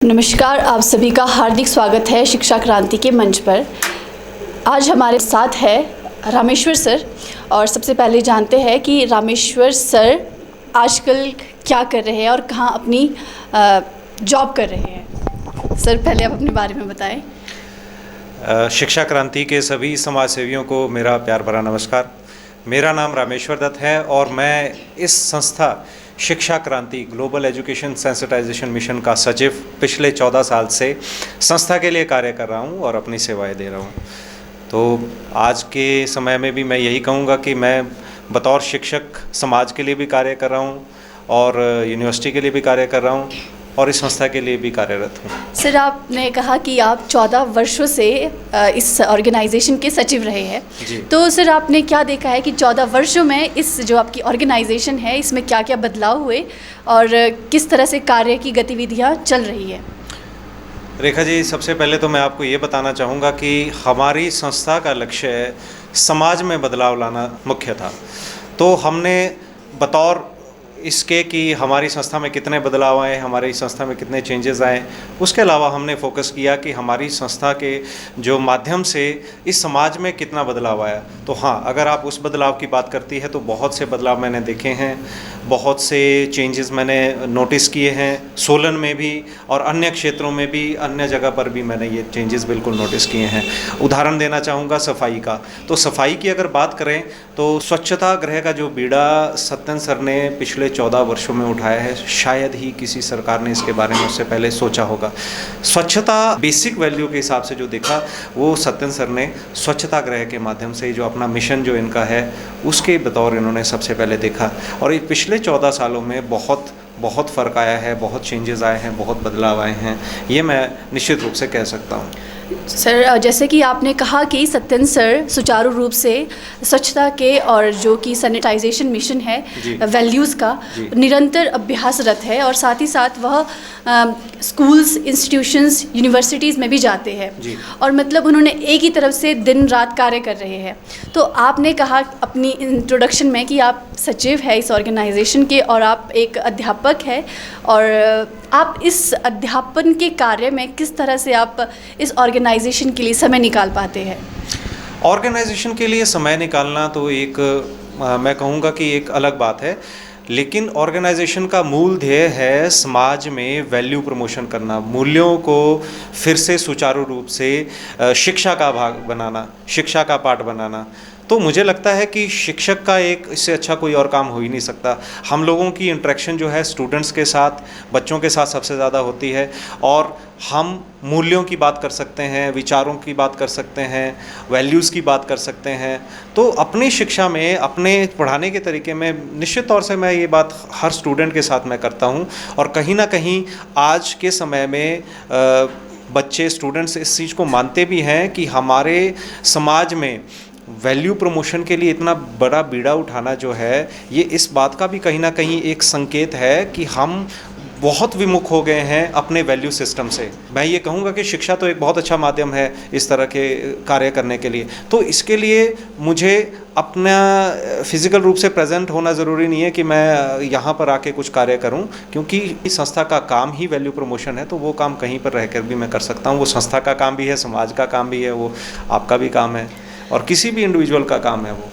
नमस्कार, आप सभी का हार्दिक स्वागत है शिक्षा क्रांति के मंच पर। आज हमारे साथ है रामेश्वर सर और सबसे पहले जानते हैं कि रामेश्वर सर आजकल क्या कर रहे हैं और कहाँ अपनी जॉब कर रहे हैं। सर पहले आप अपने बारे में बताएं। शिक्षा क्रांति के सभी समाज सेवियों को मेरा प्यार भरा नमस्कार। मेरा नाम रामेश्वर दत्त है और मैं इस संस्था शिक्षा क्रांति ग्लोबल एजुकेशन सेंसिटाइजेशन मिशन का सचिव पिछले 14 साल से संस्था के लिए कार्य कर रहा हूं और अपनी सेवाएं दे रहा हूं। तो आज के समय में भी मैं यही कहूँगा कि मैं बतौर शिक्षक समाज के लिए भी कार्य कर रहा हूं और यूनिवर्सिटी के लिए भी कार्य कर रहा हूं और इस संस्था के लिए भी कार्यरत हूँ। सर आपने कहा कि आप 14 वर्षों से इस ऑर्गेनाइजेशन के सचिव रहे हैं, तो सर आपने क्या देखा है कि 14 वर्षों में इस जो आपकी ऑर्गेनाइजेशन है इसमें क्या क्या बदलाव हुए और किस तरह से कार्य की गतिविधियाँ चल रही है। रेखा जी, सबसे पहले तो मैं आपको ये बताना चाहूँगा कि हमारी संस्था का लक्ष्य समाज में बदलाव लाना मुख्य था। तो हमने बतौर इसके कि हमारी संस्था में कितने बदलाव आए, हमारी संस्था में कितने चेंजेस आए, उसके अलावा हमने फोकस किया कि हमारी संस्था के जो माध्यम से इस समाज में कितना बदलाव आया। तो हाँ, अगर आप उस बदलाव की बात करती है तो बहुत से बदलाव मैंने देखे हैं, बहुत से चेंजेस मैंने नोटिस किए हैं, सोलन में भी और अन्य क्षेत्रों में भी, अन्य जगह पर भी मैंने ये चेंजेस बिल्कुल नोटिस किए हैं। उदाहरण देना चाहूँगा सफाई का। तो सफाई की अगर बात करें तो स्वच्छता गृह का जो बीड़ा सत्यन सर ने पिछले 14 वर्षों में उठाया है, शायद ही किसी सरकार ने इसके बारे में उससे पहले सोचा होगा। स्वच्छता बेसिक वैल्यू के हिसाब से जो देखा वो सत्यन सर ने स्वच्छता गृह के माध्यम से जो अपना मिशन जो इनका है उसके बतौर इन्होंने सबसे पहले देखा। और ये पिछले 14 सालों में बहुत फ़र्क आया है, बहुत चेंजेस आए हैं, बहुत बदलाव आए हैं, ये मैं निश्चित रूप से कह सकता हूँ। सर जैसे कि आपने कहा कि सत्यन सर सुचारू रूप से स्वच्छता के और जो कि सैनिटाइजेशन मिशन है वैल्यूज़ का निरंतर अभ्यासरत है और साथ ही साथ वह स्कूल्स, इंस्टीट्यूशंस, यूनिवर्सिटीज़ में भी जाते हैं और मतलब उन्होंने एक ही तरफ से दिन रात कार्य कर रहे हैं। तो आपने कहा अपनी इंट्रोडक्शन में कि आप सचिव है इस ऑर्गेनाइजेशन के और आप एक अध्यापक है और आप इस अध्यापन के कार्य में किस तरह से आप इस ऑर्गेनाइजेशन के लिए समय निकाल पाते हैं। ऑर्गेनाइजेशन के लिए समय निकालना तो एक मैं कहूँगा कि एक अलग बात है, लेकिन ऑर्गेनाइजेशन का मूल ध्येय है समाज में वैल्यू प्रमोशन करना, मूल्यों को फिर से सुचारू रूप से शिक्षा का भाग बनाना, शिक्षा का पाठ बनाना। तो मुझे लगता है कि शिक्षक का एक इससे अच्छा कोई और काम हो ही नहीं सकता। हम लोगों की इंटरेक्शन जो है स्टूडेंट्स के साथ, बच्चों के साथ सबसे ज़्यादा होती है और हम मूल्यों की बात कर सकते हैं, विचारों की बात कर सकते हैं, वैल्यूज़ की बात कर सकते हैं। तो अपनी शिक्षा में, अपने पढ़ाने के तरीके में निश्चित तौर से मैं ये बात हर स्टूडेंट के साथ मैं करता हूँ और कहीं ना कहीं आज के समय में बच्चे, स्टूडेंट्स इस चीज़ को मानते भी हैं कि हमारे समाज में वैल्यू प्रमोशन के लिए इतना बड़ा बीड़ा उठाना जो है, ये इस बात का भी कहीं ना कहीं एक संकेत है कि हम बहुत विमुख हो गए हैं अपने वैल्यू सिस्टम से। मैं ये कहूँगा कि शिक्षा तो एक बहुत अच्छा माध्यम है इस तरह के कार्य करने के लिए। तो इसके लिए मुझे अपना फिज़िकल रूप से प्रेजेंट होना ज़रूरी नहीं है कि मैं यहाँ पर आके कुछ कार्य करूँ, क्योंकि इस संस्था का काम ही वैल्यू प्रमोशन है। तो वो काम कहीं पर रहकर भी मैं कर सकता हूँ। वो संस्था का काम भी है, समाज का काम भी है, वो आपका भी काम है और किसी भी इंडिविजुअल का काम है वो।